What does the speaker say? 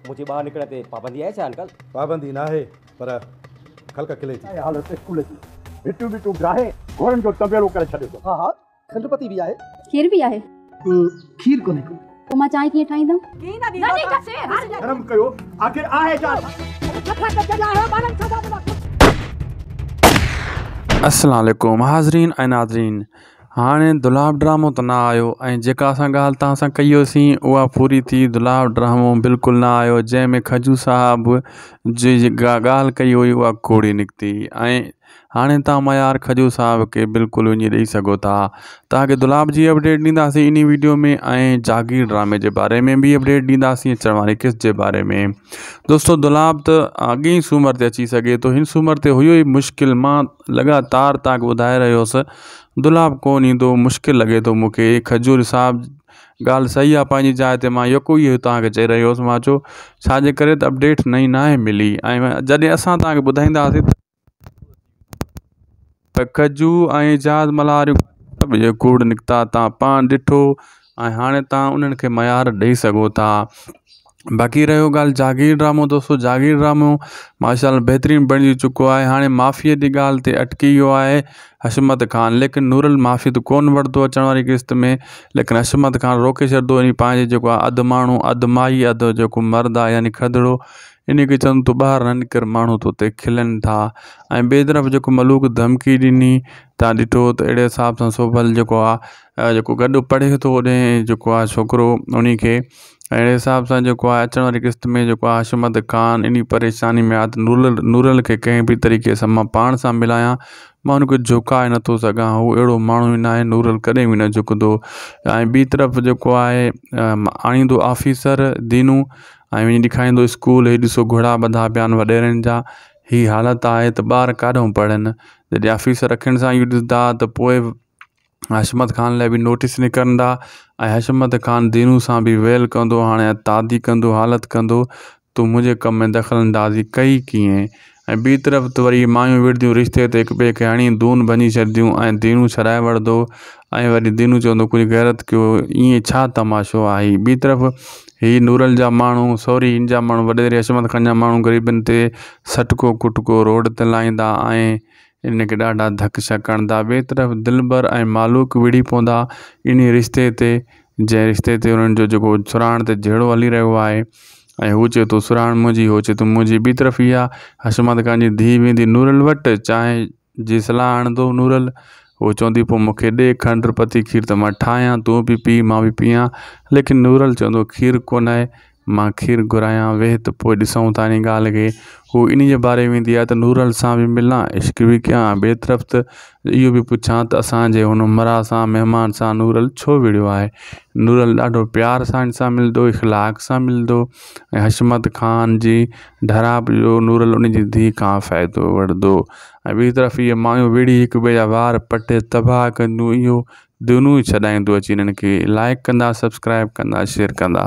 मुझे बाहर निकलने ते पाबंदी है छा अंकल? पाबंदी ना है पर खलक किले थी हालत स्कूल जी बिटू बिटू गाहे घोड़न जो तबेलो करे छॾियो तो हाँ हाँ खंडपति भी आहे खीर भी आहे खीर कोने को तो मां चाय कीअं ठाहींदमि? शर्म कयो आखिर आहे छा अस्सलाम वालेकुम हाज़रीन ऐं नाज़रीन। हाणे दुलाब ड्रामो त ना आयो ऐं जेका असां ॻाल्हि तव्हां सां कईसीं उहा पूरी थी। दुलाब ड्रामो बिल्कुलु ना आयो जंहिंमें खजू साहब जी ॻाल्हि कई हुई उहा कोड़ी निकिती ऐं हाणे तव्हां मयार खजू साहब खे बिल्कुलु वञी ॾेई सघो था। तव्हांखे दुलाब जी अपडेट ॾींदासीं इन वीडियो में ऐं जागीर ड्रामे जे बारे में बि अपडेट ॾींदासीं अचण वारी किस्त जे बारे में। दोस्तो दुलाब त अॻे ई सूमर ते अची सघे थो, हिन सूमर ते हुयो ई मुश्किल। मां लगातार तव्हांखे ॿुधाए रहियोसि दुलाब कोन ईंदो, मुश्किल लॻे थो मूंखे। खजूर साहब ॻाल्हि सही आहे पंहिंजी जाइ ते, मां यको ई तव्हांखे चई रहियो हुउसि। मां चयो छाजे करे त अपडेट नई नाहे मिली ऐं जॾहिं असां तव्हांखे ॿुधाईंदासीं त खजू ऐं जहाज मल्हारियूं कूड़ निकिता, तव्हां पाण ॾिठो ऐं हाणे तव्हां उन्हनि खे मयार ॾेई सघो था। बाक़ी रहियो ॻाल्हि जागीर ड्रामो, दोस्तों जागीर ड्रामो माशाअल्लाह बहितरीनु बणिजी चुको आहे। हाणे माफ़ीअ जी ॻाल्हि ते अटकी वियो आहे हशमत ख़ान, लेकिन नूरल माफ़ी त कोन वठंदो अचण वारी किस्त में, लेकिन हशमत ख़ान रोके छॾंदो। इन पंहिंजे जेको आहे अधु माण्हू अधु माई अधु जेको मर्द आहे यानी खदड़ो, इन खे चवनि तूं ॿाहिरि न निकिर, माण्हू तो ते खिलनि था। ऐं ॿिए तरफ़ जेको मलूक धमकी ॾिनी तव्हां ॾिठो त अहिड़े हिसाब सां सोभल जेको आहे जेको गॾु पढ़े थो ओॾे जेको आहे छोकिरो उन खे अहिड़े हिसाब सां जेको आहे अचण वारी किस्त में जेको आहे हशमत ख़ान इन परेशानी में आहे त नूरल खे कंहिं बि तरीक़े सां मां पाण सां मिलायां, मां हुनखे झुकाए नथो सघां। हू अहिड़ो माण्हू ई न आहे, नूरल कॾहिं बि न झुकंदो। ऐं ॿी तरफ़ जेको आहे आणींदो ऑफिसर दीनू ऐं वञी ॾेखारींदो स्कूल, हे ॾिसो घोड़ा ॿधा पिया आहिनि वॾेरनि जा। ही हालत आहे त ॿार काॾों पढ़नि। जॾहिं ऑफिसर अखियुनि सां इहो ॾिसंदा त पोइ हशमत ख़ान लाइ बि नोटिस निकिरंदा ऐं हशमत ख़ान दीनू सां बि वेल कंदो, हाणे तादी कंदो, हालत कंदो तूं मुंहिंजे कम में दख़ल अंदाज़ी कई कीअं। ऐं ॿी तरफ़ त वरी मायूं विढ़दियूं रिश्ते ते हिक ॿिए खे हणी दून बनी छॾंदियूं ऐं दीनू छॾाए वठंदो ऐं वरी दीनू चवंदो कुझु गैरत कयो, ईअं छा तमाशो आहे। ॿी तरफ़ ही नूरल जा माण्हू सॉरी इन जा माण्हू वॾेरे हशमत ख़ान जा माण्हू ग़रीबनि ते सटको कुटको रोड ते लाहींदा ऐं इन खे ॾाढा धक शक हणंदा। ॿिए तरफ़ दिलबर ऐं मालूक विड़ी पवंदा इन रिश्ते ते, जंहिं रिश्ते ते उन्हनि जो जेको सुराण ते जहिड़ो हली रहियो आहे ऐं हू चए थो सुराण मुंहिंजी, हो चए थो मुंहिंजी। ॿी तरफ़ इहा हशमत ख़ान जी धीउ वेंदी नूरल वटि, चांहि जी सलाह आणंदो नूरल, उहो चवंदी पोइ मूंखे ॾे खंडु पती खीर त मां ठाहियां, तूं बि पी मां बि पीआं। लेकिन नूरल चवंदो खीर कोन आहे, मां खीर घुरायां, वेह त पोइ ॾिसूं था इन ॻाल्हि खे। हू इन जे बारे में वेंदी आहे त नूरल सां बि मिलां, इश्क बि कयां। ॿिए तरफ़ त इहो बि पुछां त असांजे हुन मरा सां महिमान सां नूरल छो विढ़ियो आहे। नूरल ॾाढो प्यार सां इन सां मिलंदो, इख़लाक़ सां मिलंदो ऐं हशमत ख़ान जी ढराब जो नूरल उन जी धीउ खां फ़ाइदो वठंदो। ऐं ॿी तरफ़ इहे मायूं विड़ी हिक ॿिए जा वार पटे तबाह कंदियूं, इहो दुनू ई छॾाईंदो अची। इन्हनि खे लाइक कंदा, सब्सक्राइब कंदा, शेयर कंदा।